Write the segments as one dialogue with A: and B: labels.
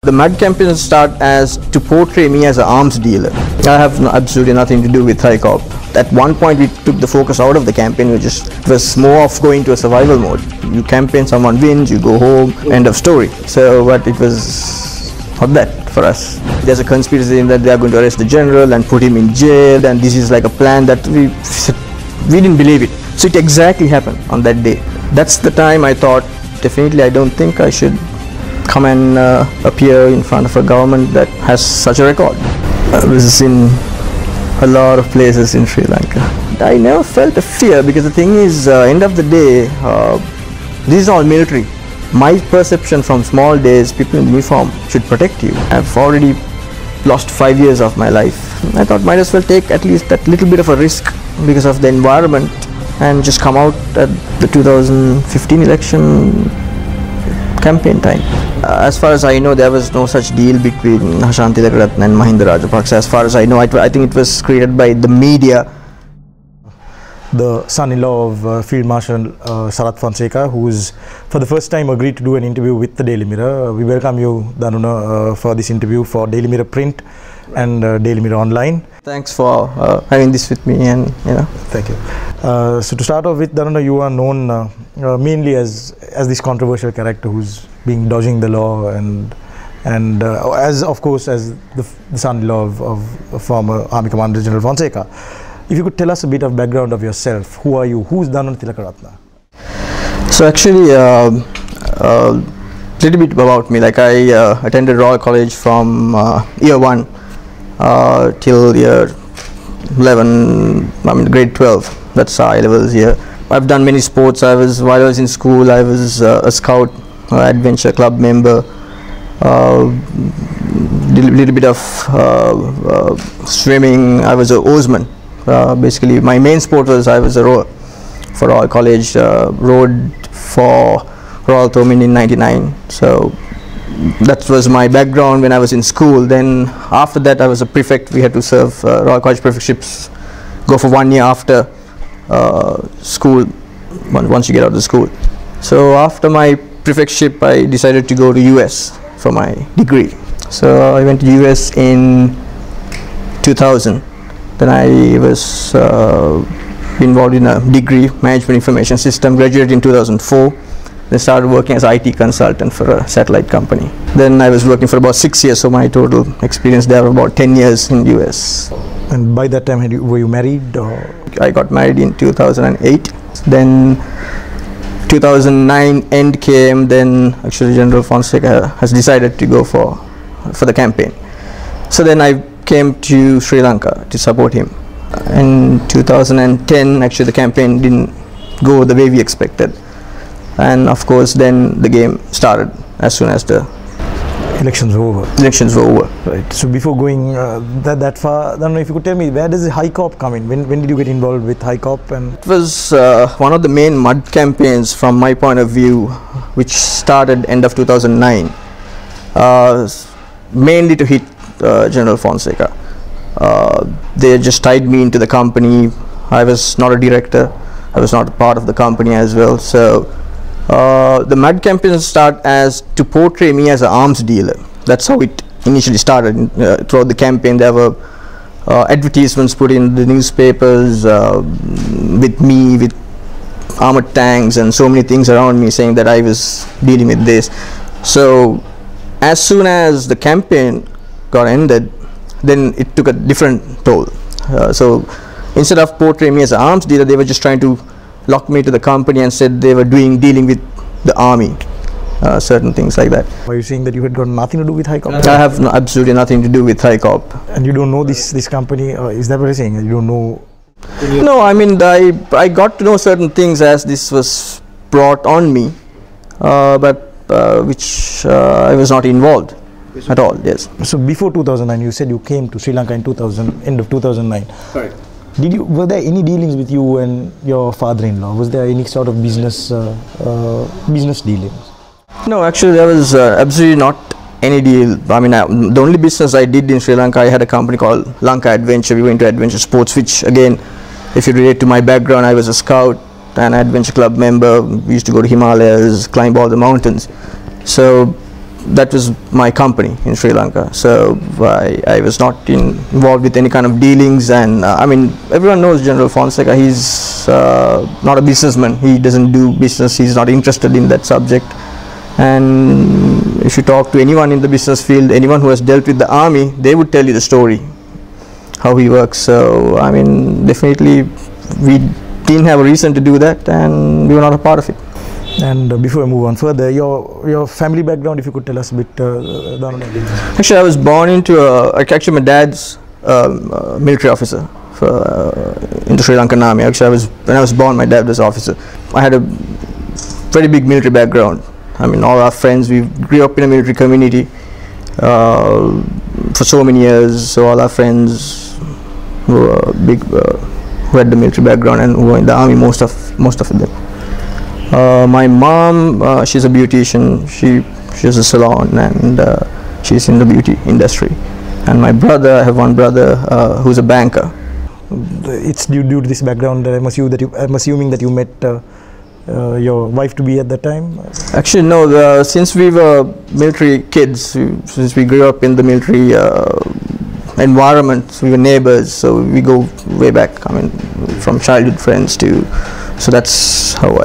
A: The mud campaign started as to portray me as an arms dealer. I have absolutely nothing to do with High Cop. At one point we took the focus out of the campaign, it was more of going to a survival mode. You campaign, someone wins, you go home, end of story. So but it was not that for us. There's a conspiracy that they are going to arrest the general and put him in jail, and this is like a plan that we didn't believe it. So it exactly happened on that day. That's the time I thought, definitely I don't think I should come and appear in front of a government that has such a record. I was in a lot of places in Sri Lanka. I never felt a fear, because the thing is, end of the day, this is all military. My perception from small days, people in uniform should protect you. I've already lost 5 years of my life. I thought might as well take at least that little bit of a risk because of the environment and just come out at the 2015 election campaign time. As far as I know, there was no such deal between Ashanti Thilakaratne and Mahinda Rajapaksa. As far as I know, I think it was created by the media.
B: The son-in-law of Field Marshal Sanath Fonseca, who's for the first time agreed to do an interview with the Daily Mirror. We welcome you, Danuna, for this interview for Daily Mirror Print and Daily Mirror Online.
A: Thanks for having this with me, and
B: Thank you. So to start off with, Danuna, you are known mainly as this controversial character who's been dodging the law, and as of course as the son-in-law of former Army Commander General Fonseca. If you could tell us a bit of background of yourself, who are you? Who's Danuna Thilakaratne?
A: So actually, little bit about me. Like I attended Royal College from year 1 till year 11. I mean grade 12. That's high levels here. I've done many sports. While I was in school, I was a scout, adventure club member. Little bit of swimming. I was a oarsman. Basically, my main sport was I was a rower for Royal College. Rowed for Royal Thomond in '99. So that was my background when I was in school. Then after that, I was a prefect. We had to serve Royal College prefectships. Go for 1 year after school. Once you get out of school. So after my prefectship, I decided to go to US for my degree. So I went to US in 2000. Then I was involved in a degree, Management Information System, graduated in 2004. Then started working as IT consultant for a satellite company. Then I was working for about 6 years, so my total experience there was about 10 years in US.
B: And by that time, were you married? Or?
A: I got married in 2008. Then 2009 end came, then actually General Fonseca has decided to go for the campaign. So then I came to Sri Lanka to support him. In 2010, actually the campaign didn't go the way we expected. And of course then the game started as soon as the
B: elections were over.
A: Elections were over.
B: Right. So before going that far, I don't know if you could tell me, where does the High Cop come in? When did you get involved with High Cop? And
A: it was one of the main mud campaigns from my point of view, which started end of 2009, mainly to hit General Fonseca. They just tied me into the company. I was not a director. I was not a part of the company as well. So the mud campaign started as to portray me as an arms dealer. That's how it initially started. Throughout the campaign, there were advertisements put in the newspapers with me, with armored tanks and so many things around me, saying that I was dealing with this. So as soon as the campaign got ended, then it took a different toll. So instead of portraying me as an arms dealer, they were just trying to lock me to the company and said they were dealing with the army, certain things like that.
B: Are you saying that you had got nothing to do with High Cop?
A: I have absolutely nothing to do with High Cop.
B: And you don't know this company? Is that what you're saying? You don't know?
A: No, I mean I got to know certain things as this was brought on me, but which I was not involved at all. Yes.
B: So before 2009, you said you came to Sri Lanka in end of 2009.
A: Correct.
B: Were there any dealings with you and your father-in-law? Was there any sort of business dealings?
A: No, actually there was absolutely not any deal. I mean, the only business I did in Sri Lanka, I had a company called Lanka Adventure. We were into adventure sports, which again, if you relate to my background, I was a scout and adventure club member. We used to go to Himalayas, climb all the mountains. So that was my company in Sri Lanka. So I was not involved with any kind of dealings, and I mean, everyone knows General Fonseca. He's not a businessman. He doesn't do business. He's not interested in that subject. And if you talk to anyone in the business field, anyone who has dealt with the army, they would tell you the story, how he works. So I mean, definitely we didn't have a reason to do that, and we were not a part of it.
B: And before we move on further, your family background, if you could tell us a bit.
A: Actually, I was born into actually my dad's military officer in the Sri Lankan army. Actually, when I was born, my dad was officer. I had a very big military background. I mean, all our friends, we grew up in a military community for so many years. So all our friends who were big, who had the military background and who were in the army, most of them. My mom, she's a beautician. She has a salon, and she's in the beauty industry. And my brother, I have one brother who's a banker.
B: It's due to this background that I'm assuming that you met your wife to be at that time?
A: Actually, no. Since we were military kids, since we grew up in the military environment, we were neighbors. So we go way back. I mean, from childhood friends to. So that's how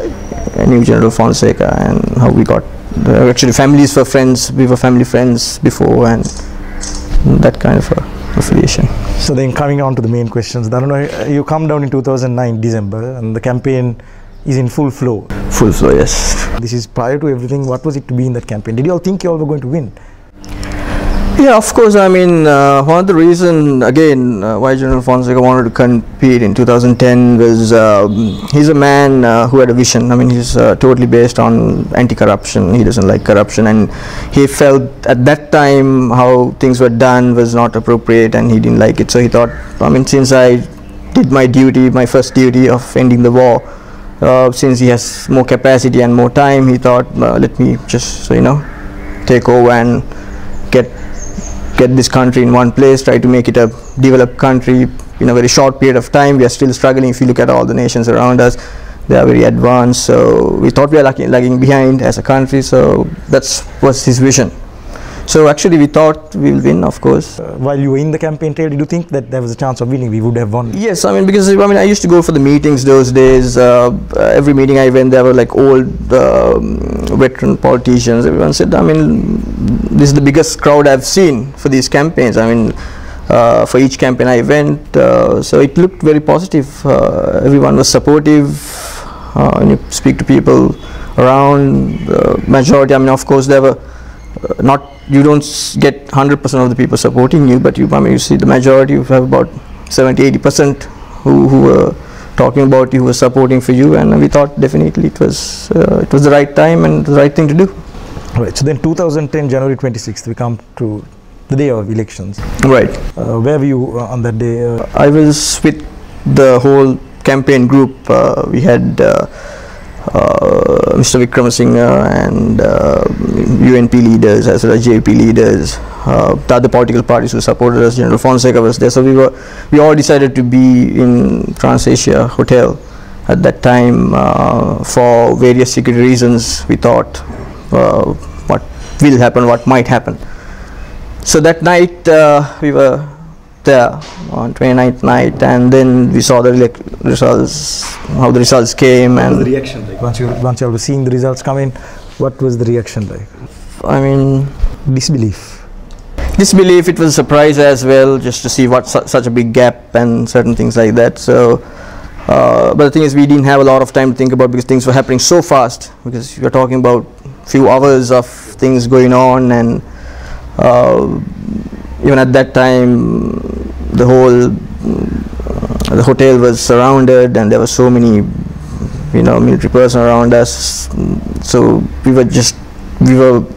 A: I knew General Fonseca, and how we got. Actually, families were friends. We were family friends before, and that kind of affiliation.
B: So then, coming on to the main questions, Danuna, you come down in 2009 December, and the campaign is in full flow.
A: Full flow, yes.
B: This is prior to everything. What was it to be in that campaign? Did you all think you all were going to win?
A: Yeah, of course. I mean, one of the reasons, again, why General Fonseca wanted to compete in 2010 was he's a man who had a vision. I mean, he's totally based on anti-corruption. He doesn't like corruption, and he felt at that time how things were done was not appropriate, and he didn't like it. So he thought, I mean, since I did my duty, my first duty of ending the war, since he has more capacity and more time, he thought, let me just, take over and get this country in one place, try to make it a developed country in a very short period of time. We are still struggling. If you look at all the nations around us, they are very advanced. So we thought we are lagging behind as a country. So that was his vision. So actually we thought we will win, of course.
B: While you were in the campaign trail, did you think that there was a chance of winning? We would have won?
A: Yes, I mean, because I used to go for the meetings those days. Every meeting I went, there were like old veteran politicians. Everyone said, I mean, this is the biggest crowd I've seen for these campaigns. I mean, for each campaign I went, so it looked very positive. Everyone was supportive. When you speak to people around, majority, I mean, of course, there were you don't get 100% of the people supporting you, but you see the majority. You have about 70-80% who were talking about you, who were supporting for you, and we thought definitely it was the right time and the right thing to do.
B: Right. So then 2010 January 26th, we come to the day of elections.
A: Right.
B: Where were you on that day?
A: I was with the whole campaign group. We had Mr. Vikramasinghe and UNP leaders as well as JP leaders, the other political parties who supported us. General Fonseca was there, so we all decided to be in TransAsia Hotel at that time for various security reasons. We thought what will happen, what might happen. So that night we were there on 29th night, and then we saw the results, how the results came.
B: What was the reaction like? Once you were seeing the results come in, what was the reaction like?
A: I mean,
B: disbelief.
A: Disbelief. It was a surprise as well, just to see what such a big gap and certain things like that. So, but the thing is, we didn't have a lot of time to think about, because things were happening so fast. Because you're talking about few hours of things going on, and even at that time, the hotel was surrounded, and there were so many, military personnel around us. So we were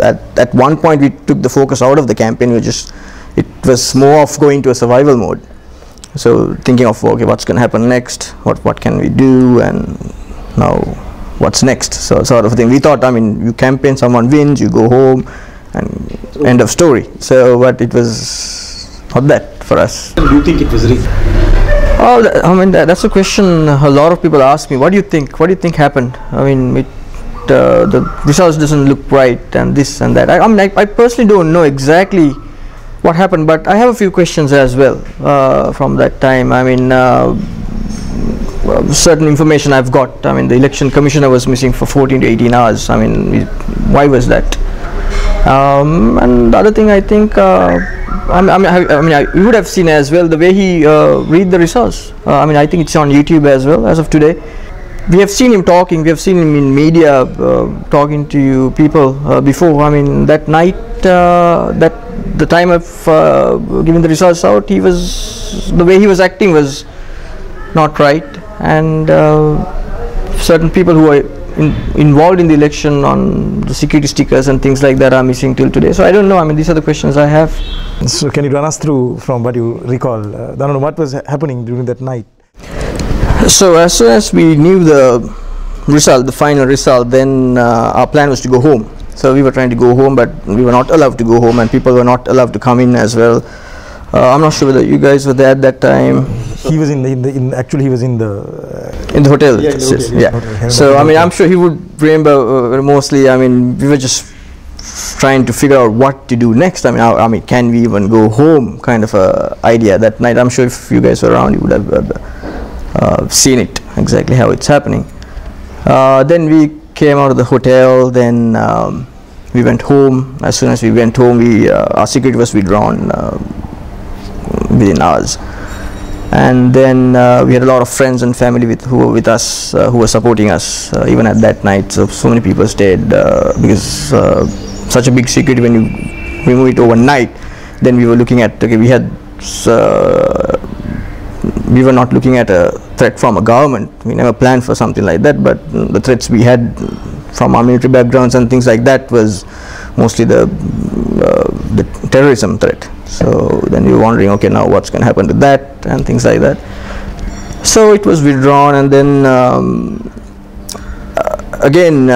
A: at one point we took the focus out of the campaign. It was more of going to a survival mode. So thinking of, okay, what's going to happen next? What can we do? And now what's next? So sort of thing. We thought, I mean, you campaign, someone wins, you go home, and end of story. So, but it was not that for us.
B: Do you think it was rigged?
A: Oh, I mean, that's a question a lot of people ask me. What do you think? What do you think happened? I mean, the results doesn't look right and this and that. I mean, I personally don't know exactly what happened, but I have a few questions as well from that time. I mean, certain information I've got. I mean, the election commissioner was missing for 14 to 18 hours. I mean, why was that? And the other thing, I think, you would have seen as well the way he read the results. I mean, I think it's on YouTube as well as of today. We have seen him talking. We have seen him in media talking to people before. I mean, that night, that the time of giving the results out, the way he was acting was not right, and certain people who are involved in the election on the security stickers and things like that are missing till today. So I don't know. I mean, these are the questions I have.
B: So can you run us through from what you recall, Danuna, what was happening during that night?
A: So as soon as we knew the result, the final result, then our plan was to go home. So we were trying to go home, but we were not allowed to go home, and people were not allowed to come in as well. I'm not sure whether you guys were there at that time.
B: He was actually he was in the
A: hotel.
B: Yeah, in the hotel,
A: yeah.
B: Hotel.
A: So I mean, I'm sure he would remember mostly. I mean, we were just trying to figure out what to do next. I mean, can we even go home? Kind of a idea that night. I'm sure if you guys were around, you would have seen it exactly how it's happening. Then we came out of the hotel. Then we went home. As soon as we went home, our security was withdrawn within hours. And then we had a lot of friends and family who were with us, who were supporting us even at that night. So many people stayed because such a big security, when you remove it overnight, then we were looking at, okay, we were not looking at a threat from a government. We never planned for something like that, but the threats we had from our military backgrounds and things like that was mostly the terrorism threat. So then we were wondering, okay, now what's going to happen to that and things like that. So it was withdrawn, and then again,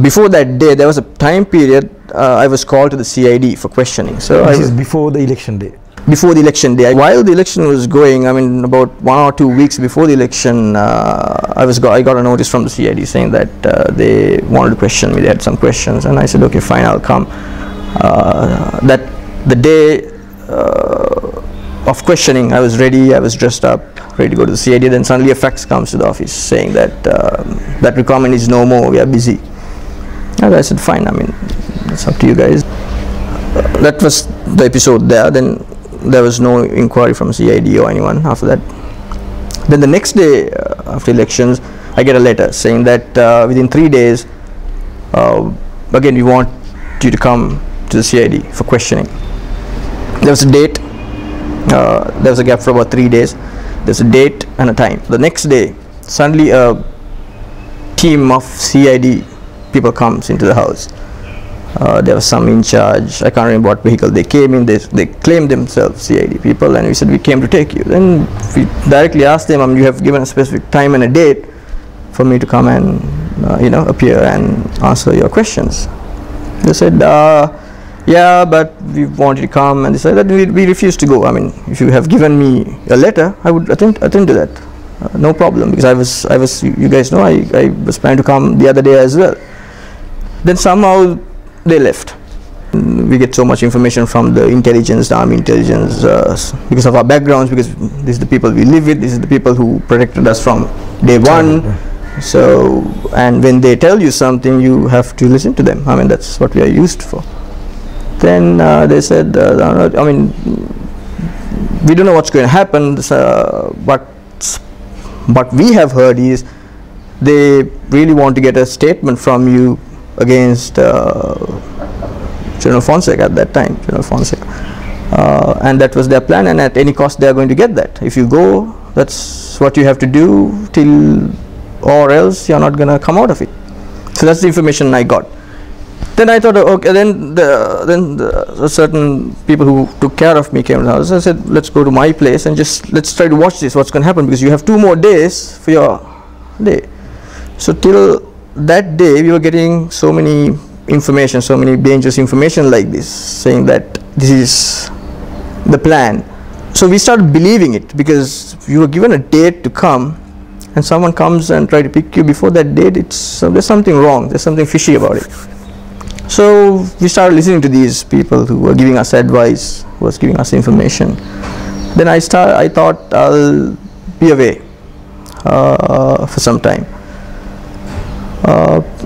A: before that day, there was a time period I was called to the CID for questioning. So
B: this is before the election day.
A: Before the election day, while the election was going, I mean, about 1 or 2 weeks before the election, I got a notice from the CID saying that they wanted to question me. They had some questions, and I said, okay, fine, I'll come. The day of questioning, I was ready. I was dressed up, ready to go to the CID. Then suddenly a fax comes to the office saying that that requirement is no more. We are busy. And I said, fine. I mean, it's up to you guys. That was the episode there. Then there was no inquiry from CID or anyone after that. Then the next day after elections, I get a letter saying that within 3 days, again, we want you to come to the CID for questioning. There was a date. There was a gap for about 3 days. There's a date and a time. The next day, suddenly a team of CID people comes into the house. There was some in charge. I can't remember what vehicle they came in. They claimed themselves CID people, and we said, we came to take you. Then we directly asked them, you have given a specific time and a date for me to come and appear and answer your questions. They said, yeah, but we wanted to come, and they said that we refused to go. I mean, if you have given me a letter, I would attend to that. No problem, because I was you guys know I was planning to come the other day as well. Then somehow they left. We get so much information from the intelligence, the army intelligence, because of our backgrounds, because this is the people we live with, this is the people who protected us from day one. So, and when they tell you something, you have to listen to them. I mean, that's what we are used for. Then they said, I mean, we don't know what's going to happen, but what we have heard is they really want to get a statement from you against General Fonseca at that time, General Fonseca. And that was their plan, and at any cost they are going to get that. If you go, that's what you have to do till, or else you're not going to come out of it. So that's the information I got. Then I thought, okay, then certain people who took care of me came to the house. I said, let's go to my place and let's try to watch this, what's going to happen, because you have 2 more days for your day. So till that day, we were getting so many information, so many dangerous information like this, saying that this is the plan. So we started believing it, because you were given a date to come, and someone comes and try to pick you before that date, there's something wrong, there's something fishy about it. So we started listening to these people who were giving us advice, who was giving us information. Then I thought I'll be away for some time.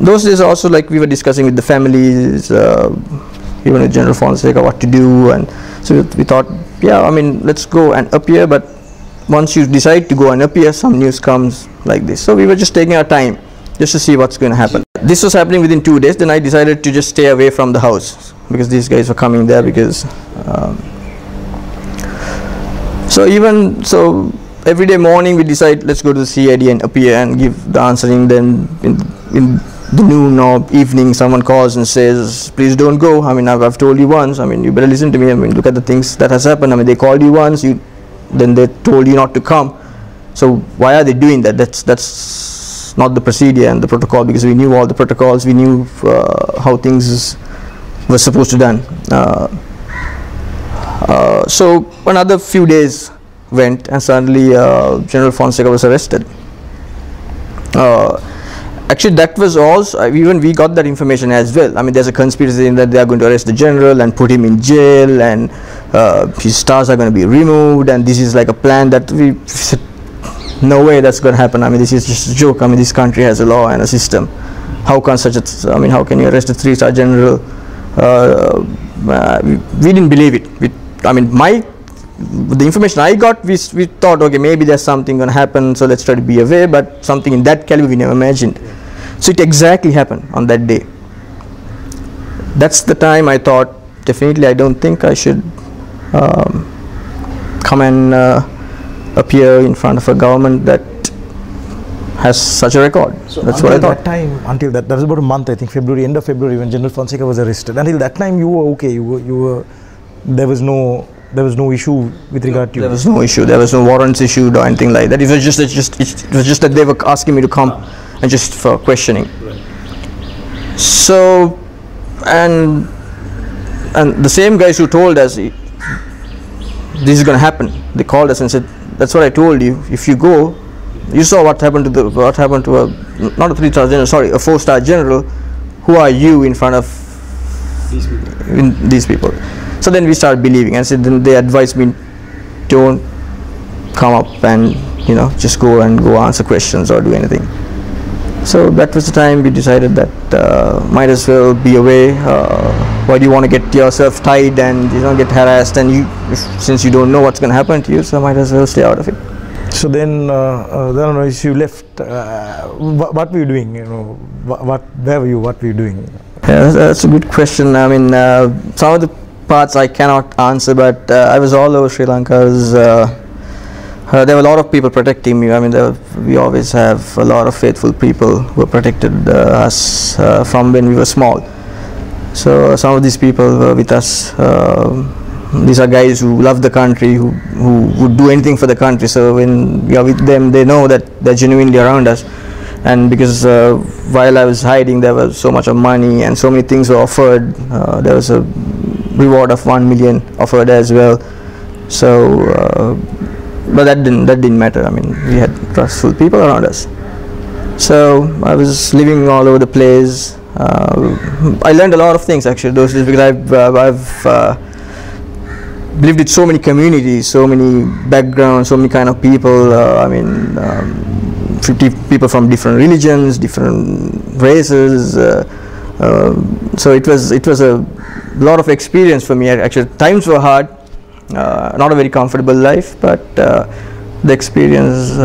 A: Those days also, like, we were discussing with the families, even with General Fonseca, what to do, and so we thought, yeah, I mean, let's go and appear, but once you decide to go and appear, some news comes like this. So we were just taking our time just to see what's going to happen. This was happening within 2 days. Then I decided to just stay away from the house because these guys were coming there, because so every day morning we decide, let's go to the CID and appear and give the answering. Then in the noon or evening, someone calls and says, please don't go. I mean, I've told you once. I mean, you better listen to me. I mean, look at the things that has happened. I mean, they called you once, then they told you not to come. So why are they doing that? That's not the procedure and the protocol, because we knew all the protocols. We knew how things were supposed to be done. So another few days went, and suddenly General Fonseca was arrested. Actually, that was also, even we got that information as well. I mean, there's a conspiracy in that they are going to arrest the general and put him in jail, and his stars are going to be removed, and this is like a plan that we said, no way that's going to happen. I mean, this is just a joke. I mean, this country has a law and a system. How can I mean, how can you arrest a 3-star general? We didn't believe it. I mean, the information I got, we thought, okay, maybe there's something going to happen, so let's try to be aware, but something in that caliber we never imagined. So it exactly happened on that day. That's the time I thought, definitely I don't think I should come and appear in front of a government that has such a record. So that's what I thought.
B: Until that was about a month, I think, end of February, when General Fonseca was arrested. Until that time, you were okay. There was no issue with regard to you.
A: There was no issue. There was no warrants issued or anything like that. It was just that they were asking me to come and just for questioning. Right. So, and the same guys who told us this is going to happen, they called us and said, "That's what I told you. If you go, you saw what happened to a not a 3-star general, sorry, a 4-star general. Who are you in front of these people?" So then we started believing, and said, then they advised me, don't come up and just go answer questions or do anything. So that was the time we decided that might as well be away. Why do you want to get yourself tied and get harassed, and since you don't know what's going to happen to you, so might as well stay out of it.
B: So then, as you left, what were you doing? Where were you? What were you doing?
A: Yeah, that's a good question. I mean, some of the parts I cannot answer, but I was all over Sri Lanka. There were a lot of people protecting me. I mean, we always have a lot of faithful people who protected us from when we were small. So some of these people were with us. These are guys who love the country, who would do anything for the country. So when we are with them, they know that they're genuinely around us. And because while I was hiding, there was so much of money and so many things were offered. There was a reward of 1 million offered as well. So, but that didn't matter. I mean, we had trustful people around us. So I was living all over the place. I learned a lot of things actually those days, because I've lived with so many communities, so many backgrounds, so many kind of people. 50 people from different religions, different races. So it was a lot of experience for me. Actually, times were hard, not a very comfortable life, but the experience.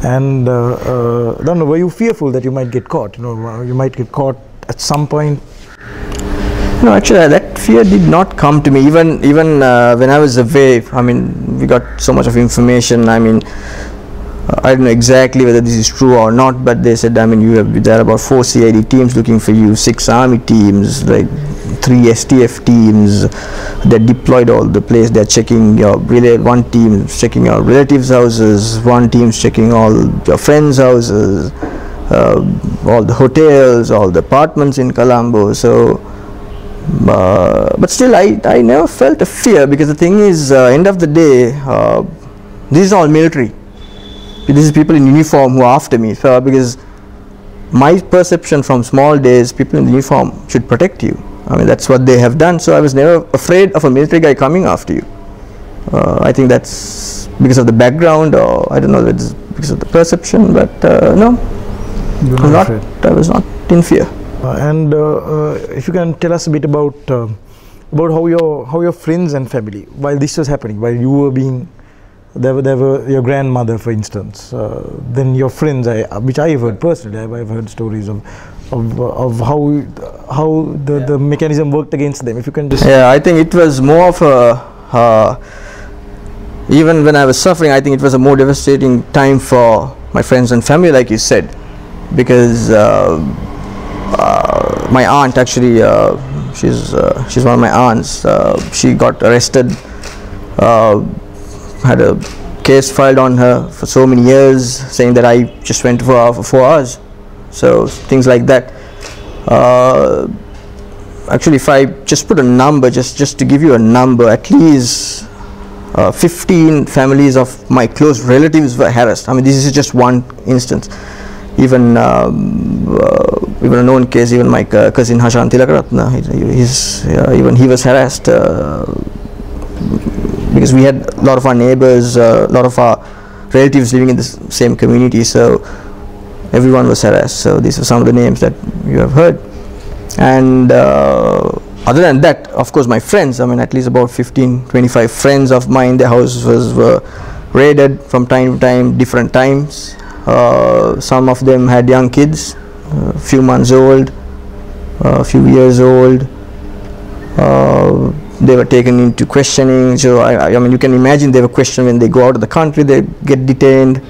B: And were you fearful that you might get caught? You might get caught at some point.
A: No, actually, that fear did not come to me. Even when I was away, I mean, we got so much of information. I mean, I don't know exactly whether this is true or not, but they said, I mean, there are about 4 CID teams looking for you, 6 army teams, like 3 STF teams. They're deployed all the place. They're checking one team checking your relatives' houses, one team's checking all your friends' houses, all the hotels, all the apartments in Colombo. So, but still, I never felt a fear, because the thing is, end of the day, this is all military. this is people in uniform who are after me, because my perception from small days, people in uniform should protect you. I mean, that's what they have done. So I was never afraid of a military guy coming after you. I think that's because of the background, or I don't know, it's because of the perception, but no, I was not in fear.
B: And if you can tell us a bit about how your friends and family, while this was happening, while you were being, there were your grandmother, for instance, then your friends, which I have heard personally, I've heard stories of how the mechanism worked against them. If you can just...
A: Yeah, I think it was more of a, even when I was suffering, I think it was a more devastating time for my friends and family, like you said, because my aunt, actually, she's one of my aunts. She got arrested, had a case filed on her for so many years, saying that I just went for 4 hours. So things like that. Actually, if I just put a number, just to give you a number, at least 15 families of my close relatives were harassed. I mean, this is just one instance. Even a known case, even my cousin Hashan Tilakaratna, even he was harassed because we had a lot of our neighbors, a lot of our relatives living in the same community, so everyone was harassed. So these are some of the names that you have heard. And other than that, of course, my friends, I mean, at least about 15-25 friends of mine, their houses were raided from time to time, different times. Some of them had young kids, a few months old, a few years old. They were taken into questioning. So I mean, you can imagine they were questioned when they go out of the country, they get detained.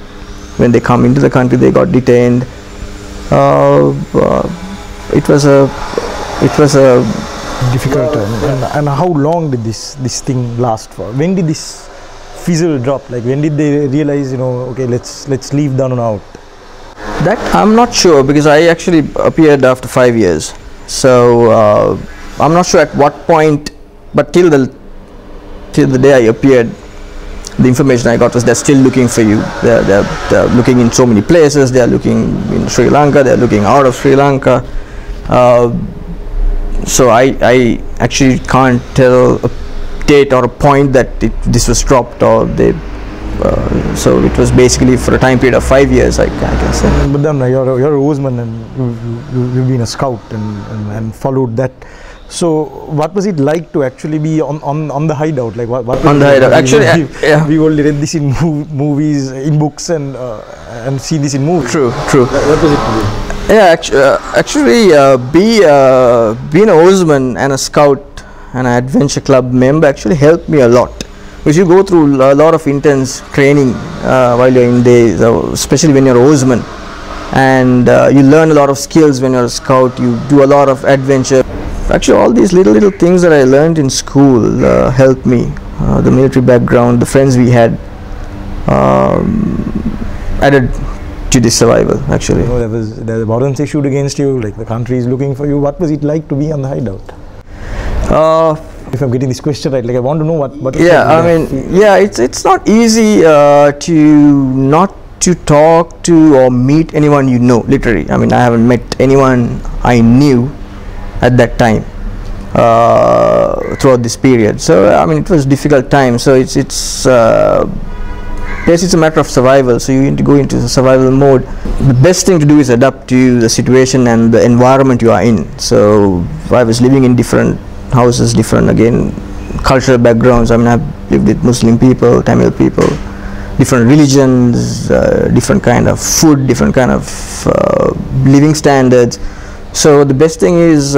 A: When they come into the country, they got detained. It was a
B: difficult time. And how long did this thing last for? When did this fizzle drop? Like, when did they realize, okay, let's leave Danuna out?
A: That I'm not sure, because I actually appeared after 5 years. So I'm not sure at what point, but till the day I appeared, the information I got was they're still looking for you. They're looking in so many places. They're looking in Sri Lanka. They're looking out of Sri Lanka. So I actually can't tell a date or a point that this was dropped, or they. So it was basically for a time period of 5 years, I can say.
B: But then you're a Roseman, and you've been a scout and followed that. So what was it like to actually be on the hideout? Like what
A: on the hideout? Actually,
B: we only read this in movies, in books, and seen this in movies.
A: True.
B: What was it to do?
A: Yeah, actually, being a Roseman and a scout and an adventure club member actually helped me a lot. Because you go through a lot of intense training while you're in days, especially when you're a Roseman, and you learn a lot of skills when you're a scout. You do a lot of adventure. Actually, all these little things that I learned in school helped me. The military background, the friends we had, added to this survival. Actually,
B: there was warrants issued against you. Like, the country is looking for you. What was it like to be on the hideout? If I'm getting this question right, like, I want to know what.
A: Yeah, I mean, yeah, it's not easy not to talk to or meet anyone you know. Literally, I mean, I haven't met anyone I knew at that time throughout this period. So I mean, it was a difficult time. So it's a matter of survival. So you need to go into the survival mode. The best thing to do is adapt to the situation and the environment you are in. So I was living in different houses, different, again, cultural backgrounds. I mean, I've lived with Muslim people, Tamil people, different religions, different kind of food, different kind of living standards. So the best thing is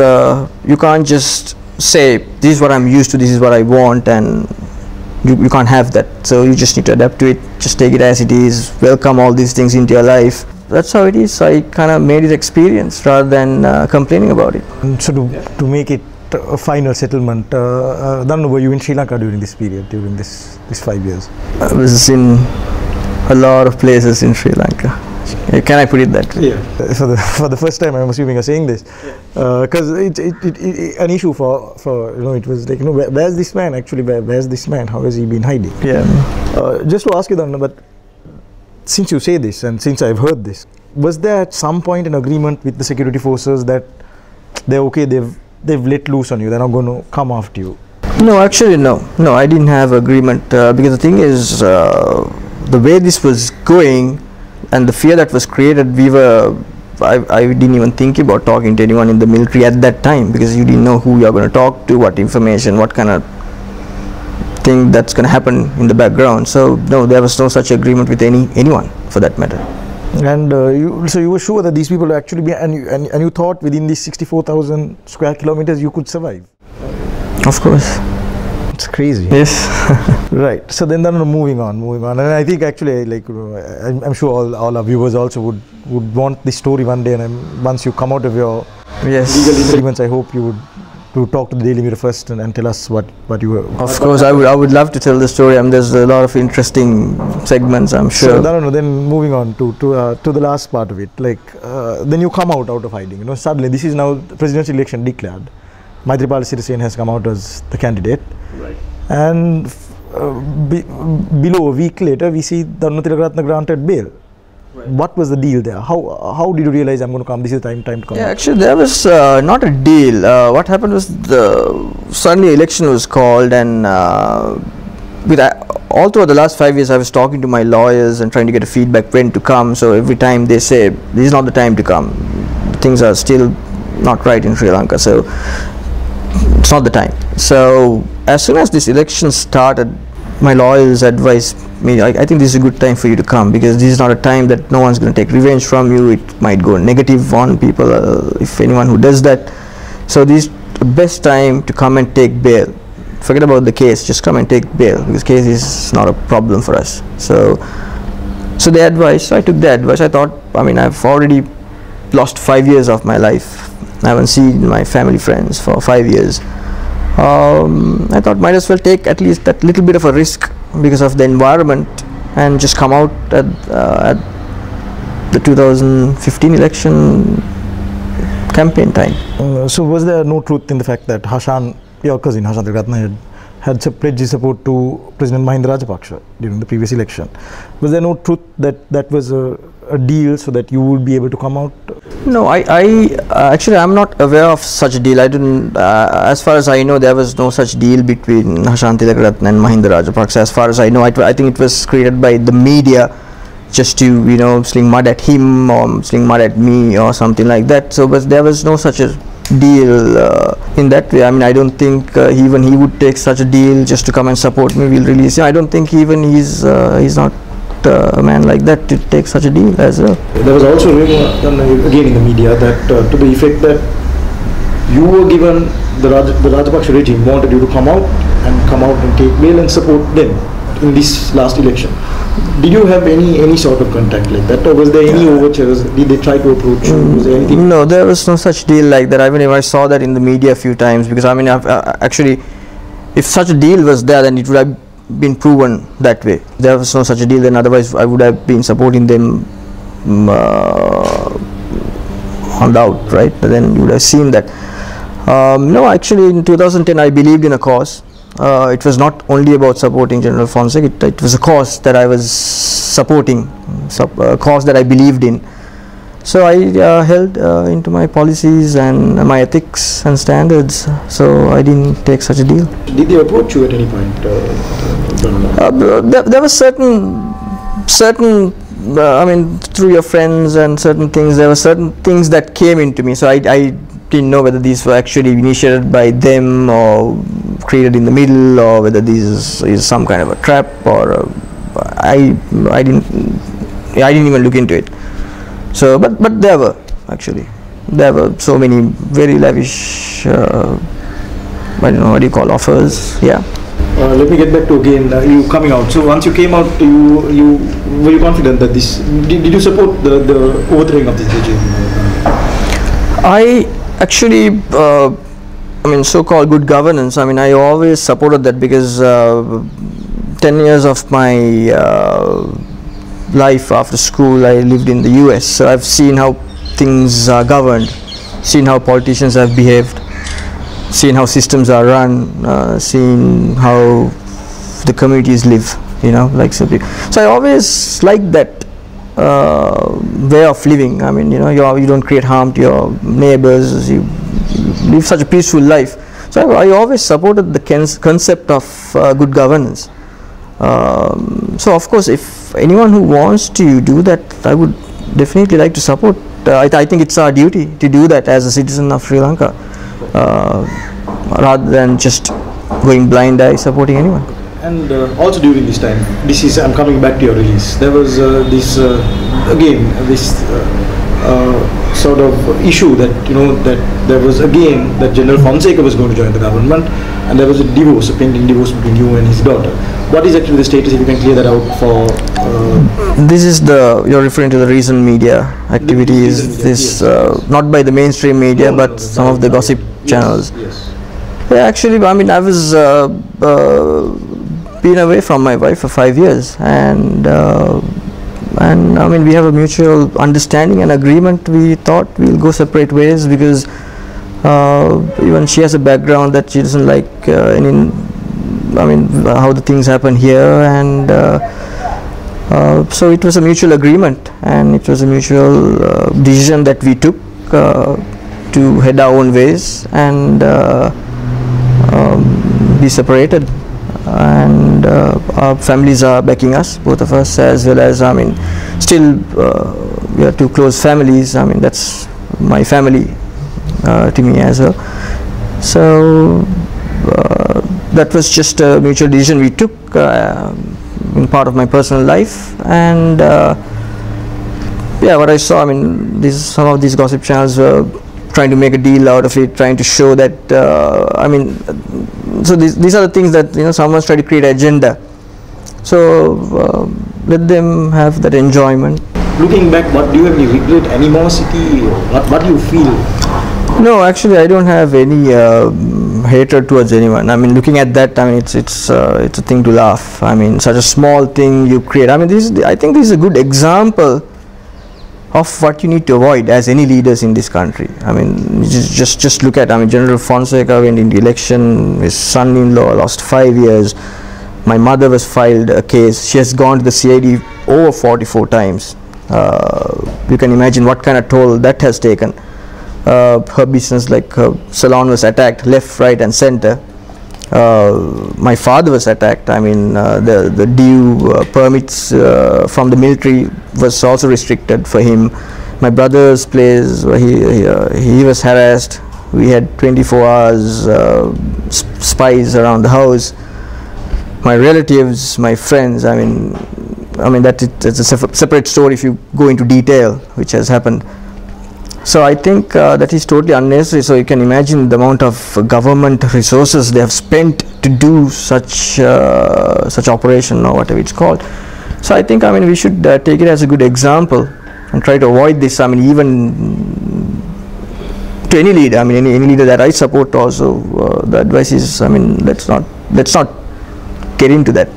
A: you can't just say, this is what I'm used to, this is what I want, and you can't have that. So you just need to adapt to it, just take it as it is, welcome all these things into your life. That's how it is. I kind of made it experience rather than complaining about it.
B: So to make it a final settlement, Danuna, were you in Sri Lanka during this period, during this 5 years?
A: I was in a lot of places in Sri Lanka. Can I put it that way?
B: Yeah. For the first time, I'm assuming you're saying this, because it's an issue for it was like, where's this man actually? Where's this man? How has he been hiding?
A: Yeah.
B: Just to ask you, Danuna, but since you say this and since I've heard this, was there at some point an agreement with the security forces that they're okay, they've let loose on you, they're not going to come after you?
A: No, actually no. No, I didn't have agreement because the thing is, the way this was going and the fear that was created, I didn't even think about talking to anyone in the military at that time, because you didn't know who you're going to talk to, what information, what kind of thing that's going to happen in the background. So no, there was no such agreement with anyone for that matter.
B: And so you were sure that these people would actually be, and you thought within these 64,000 square kilometers you could survive?
A: Of course.
B: It's crazy.
A: Yes.
B: Right. So then moving on, and I think actually, like, I'm sure all our viewers also would want this story one day, and once you come out of your legal impediments, I hope you would talk to the Daily Mirror first and tell us what you were.
A: Of course, I would love to tell the story. There's a lot of interesting segments, I'm sure.
B: So then moving on to the last part of it, like then you come out of hiding. You know, suddenly this is now the presidential election declared. Maithripala Sirisena has come out as the candidate.
C: Right.
B: And below a week later, we see Danuna Tilakaratne granted bail.
C: Right.
B: What was the deal there? How did you realize I'm going to come? This is the time to come.
A: Yeah, actually there was not a deal. What happened was suddenly election was called, and all throughout the last 5 years I was talking to my lawyers and trying to get a feedback when to come. So every time they say this is not the time to come, things are still not right in Sri Lanka, so it's not the time. So as soon as this election started, my lawyers advised me, I think this is a good time for you to come, because this is not a time that no one's going to take revenge from you. It might go negative on people if anyone who does that. So this is the best time to come and take bail. Forget about the case, just come and take bail, because case is not a problem for us. So they advised, so I took the advice. I thought, I've already lost 5 years of my life. I haven't seen my family friends for 5 years. I thought might as well take at least that little bit of a risk because of the environment and just come out at the 2015 election campaign time.
B: So was there no truth in the fact that your cousin Hashan Tilakaratne had pledged his support to President Mahinda Rajapaksa during the previous election? Was there no truth that was a deal so that you would be able to come out?
A: No, actually I'm not aware of such a deal. I didn't, as far as I know, there was no such deal between Hashan Tilakaratne and Mahinda Rajapaksa. As far as I know, I think it was created by the media just to, sling mud at him or sling mud at me or something like that. So, but there was no such a deal in that way. I don't think even he would take such a deal just to come and support me. We'll release him. I don't think even he's not a man like that to take such a deal as well.
B: There was also rumor again in the media that to the effect that you were given the Rajapaksa regime wanted you to come out and take bail and support them in this last election. Did you have any sort of contact like that, or was there any overtures? Did they try to approach you? Was there anything?
A: No, there was no such deal like that. I saw that in the media a few times, because actually, if such a deal was there, then it would have been proven that way. There was no such a deal, then otherwise I would have been supporting them on the out, right? Then you would have seen that. No, actually in 2010 I believed in a cause. It was not only about supporting General Fonseca, it was a cause that I was supporting, a cause that I believed in. So I held into my policies and my ethics and standards, so I didn't take such a deal.
B: Did they approach you at any point?
A: There was certain through your friends and certain things, there were certain things that came into me, so I didn't know whether these were actually initiated by them or created in the middle, or whether this is some kind of a trap, or I didn't even look into it. So but there were so many very lavish I don't know, what do you call, offers. Yeah.
B: Let me get back to again you coming out. So once you came out, you were you confident that this did you support the overthrowing of this regime?
A: I actually so-called good governance, I always supported that, because 10 years of my life after school I lived in the US, so I've seen how things are governed, seen how politicians have behaved, seen how systems are run, seen how the communities live, like simply. So I always liked that way of living. I mean, you don't create harm to your neighbors. You live such a peaceful life. So I always supported the concept of good governance. So of course, if anyone who wants to do that, I would definitely like to support. I think it's our duty to do that as a citizen of Sri Lanka, rather than just going blind eye supporting anyone.
B: And also during this time, I'm coming back to your release. There was this sort of issue that that there was again that General Fonseca was going to join the government, and there was a pending divorce between you and his daughter. What is actually the status? If you can clear that out for.
A: This is you're referring to the recent media activities. Yes. Not by the mainstream media, but some of the gossip channels.
B: Yes.
A: Yeah, actually, I mean, I was been away from my wife for 5 years, and I mean, we have a mutual understanding and agreement. We thought we'll go separate ways because even she has a background that she doesn't like how the things happen here, and so it was a mutual agreement, and it was a mutual decision that we took to head our own ways and be separated. And our families are backing us, both of us, as well as, I mean, still we are two close families. I mean, that's my family to me as well. So that was just a mutual decision we took in part of my personal life. And yeah, what I saw, I mean, some of these gossip channels were trying to make a deal out of it, trying to show that I mean, so these are the things that someone's trying to create an agenda. So let them have that enjoyment.
B: Looking back, do you have any regret, animosity? What do you feel?
A: No, actually, I don't have any hatred towards anyone. I mean, looking at that, I mean, it's a thing to laugh. I mean, such a small thing you create. I mean, I think this is a good example of what you need to avoid as any leaders in this country. I mean, just look at, I mean, General Fonseca went into election, his son-in-law lost 5 years, my mother was filed a case, she has gone to the CID over 44 times. You can imagine what kind of toll that has taken. Her business, like her salon, was attacked left, right and center. My father was attacked. I mean, the due permits from the military was also restricted for him. My brother's place, he was harassed. We had 24 hours spies around the house. My relatives, my friends, I mean it's a separate story if you go into detail, which has happened. So I think that is totally unnecessary. So you can imagine the amount of government resources they have spent to do such operation or whatever it's called. So I think, I mean, we should take it as a good example and try to avoid this. I mean, even to any leader, I mean, any leader that I support also, the advice is, I mean, let's not get into that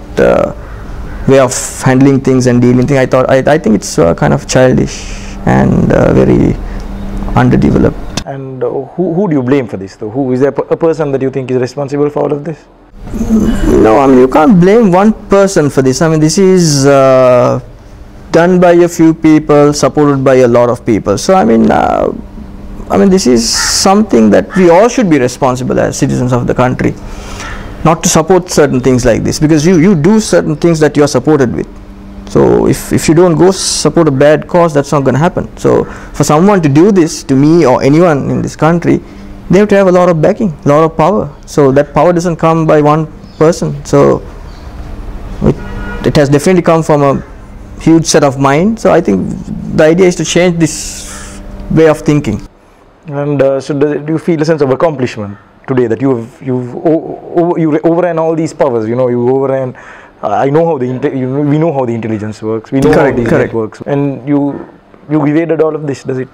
A: way of handling things and dealing things. I think it's kind of childish and very underdeveloped.
B: And who do you blame for this though? Who is there a person that you think is responsible for all of this?
A: No, I mean, you can't blame one person for this. I mean, this is done by a few people, supported by a lot of people. So I mean, this is something that we all should be responsible as citizens of the country, not to support certain things like this, because you do certain things that you are supported with. So if you don't go support a bad cause, that's not going to happen. So for someone to do this to me or anyone in this country, they have to have a lot of backing, a lot of power. So that power doesn't come by one person. So it has definitely come from a huge set of mind. So I think the idea is to change this way of thinking.
B: And so do you feel a sense of accomplishment today that you overran all these powers? You overran. I know how we know how the intelligence works. We know how the internet works, and you evaded all of this. Does it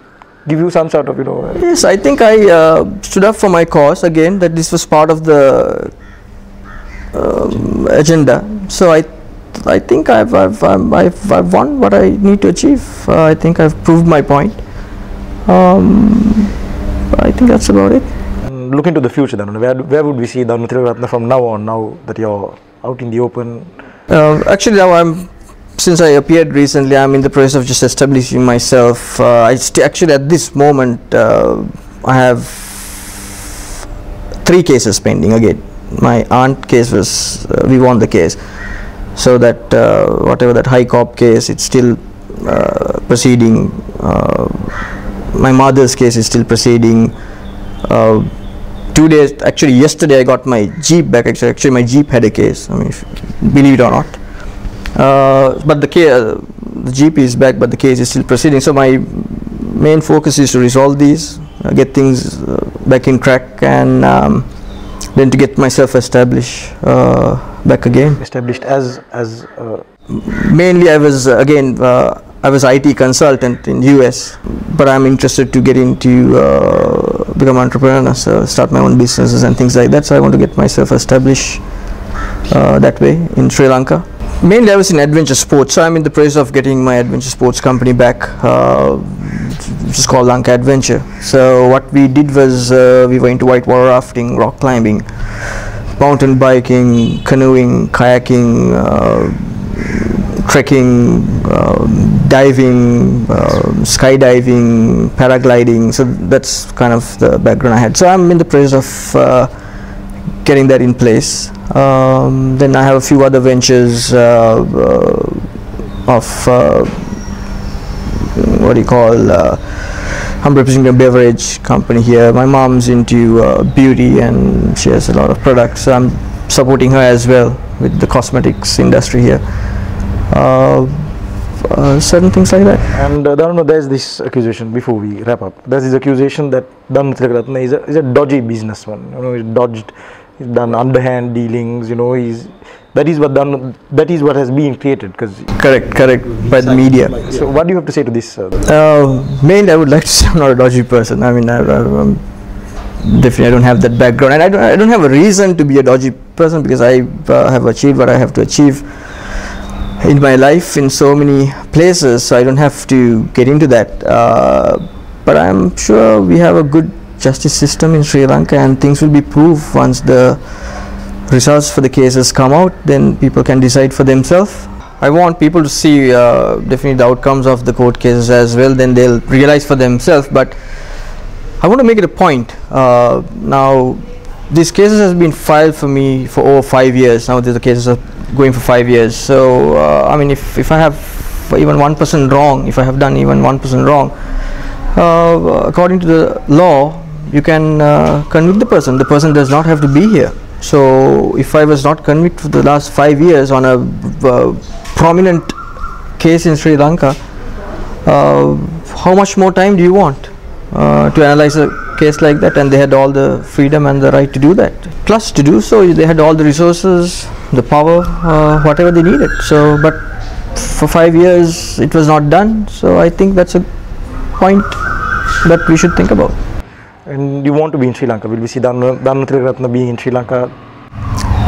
B: give you some sort of
A: Yes, I think I stood up for my cause again. That this was part of the agenda. So I think I've won what I need to achieve. I think I've proved my point. I think that's about it.
B: And look into the future, then. Where would we see Danuna from now on? Now that you're out in the open.
A: Actually, now I'm since I appeared recently, I'm in the process of just establishing myself. Actually at this moment I have 3 cases pending again. My aunt case was, we won the case. So that whatever that high cop case, it's still proceeding. My mother's case is still proceeding. 2 days, actually yesterday I got my Jeep back. Actually my Jeep had a case, I mean, believe it or not. But the Jeep is back, but the case is still proceeding. So my main focus is to resolve these, get things back in track, and then to get myself established back again.
B: Established as
A: mainly I was I was IT consultant in US, but I'm interested to get into become an entrepreneur, so start my own businesses and things like that. So I want to get myself established that way in Sri Lanka. Mainly I was in adventure sports, so I'm in the process of getting my adventure sports company back, which is called Lanka Adventure. So what we did was we were into whitewater rafting, rock climbing, mountain biking, canoeing, kayaking, trekking, diving, skydiving, paragliding. So that's kind of the background I had. So I'm in the process of getting that in place. Then I have a few other ventures of what do you call, I'm representing a beverage company here. My mom's into beauty and she has a lot of products, so I'm supporting her as well with the cosmetics industry here. Certain things like that.
B: And Danuna, there's this accusation, before we wrap up, there's this accusation that Danuna is a dodgy businessman. You know, he's done underhand dealings, you know, that is what has been created.
A: Correct, by the media.
B: So what do you have to say to this?
A: Mainly I would like to say I'm not a dodgy person. I mean, definitely I don't have that background, and I don't have a reason to be a dodgy person, because I have achieved what I have to achieve in my life in so many places, so I don't have to get into that. But I'm sure we have a good justice system in Sri Lanka, and things will be proved once the results for the cases come out. Then people can decide for themselves. I want people to see definitely the outcomes of the court cases as well, then they'll realize for themselves. But I want to make it a point. Now these cases has been filed for me for over 5 years now. The cases are going for 5 years. So I mean, if I have even 1% wrong, if I have done even 1% wrong, according to the law, you can convict the person. The person does not have to be here. So if I was not convicted for the last 5 years on a prominent case in Sri Lanka, how much more time do you want to analyze a case like that? And they had all the freedom and the right to do that. Plus, to do so, they had all the resources, the power, whatever they needed. So, but for 5 years it was not done. So I think that's a point that we should think about.
B: And you want to be in Sri Lanka? Will we see Danuna being in Sri Lanka?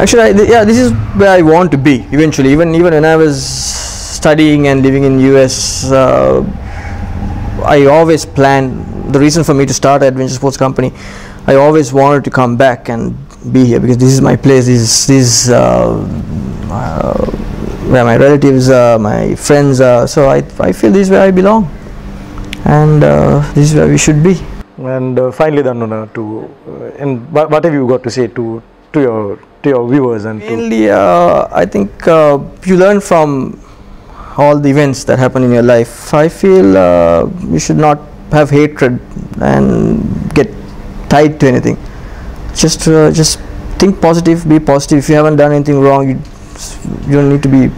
A: Actually, this is where I want to be eventually. Even when I was studying and living in US, I always planned. The reason for me to start an adventure sports company, I always wanted to come back and be here, because this is my place. This is where my relatives are, my friends are. So I feel this is where I belong, and this is where we should be.
B: And finally, Danuna, and what have you got to say to your viewers? And
A: mainly, I think you learn from all the events that happen in your life. I feel you should not have hatred and get tied to anything. Just think positive, be positive. If you haven't done anything wrong, you don't need to be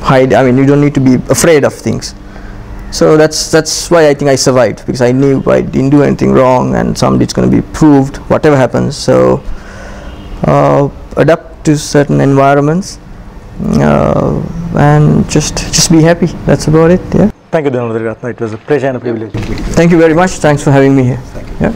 A: you don't need to be afraid of things. So that's why I think I survived, because I knew I didn't do anything wrong, and someday it's going to be proved whatever happens. So adapt to certain environments, and just be happy. That's about it. Yeah.
B: Thank you, Danuna. It was a pleasure and a privilege.
A: Thank you very much. Thanks for having me here. Yeah.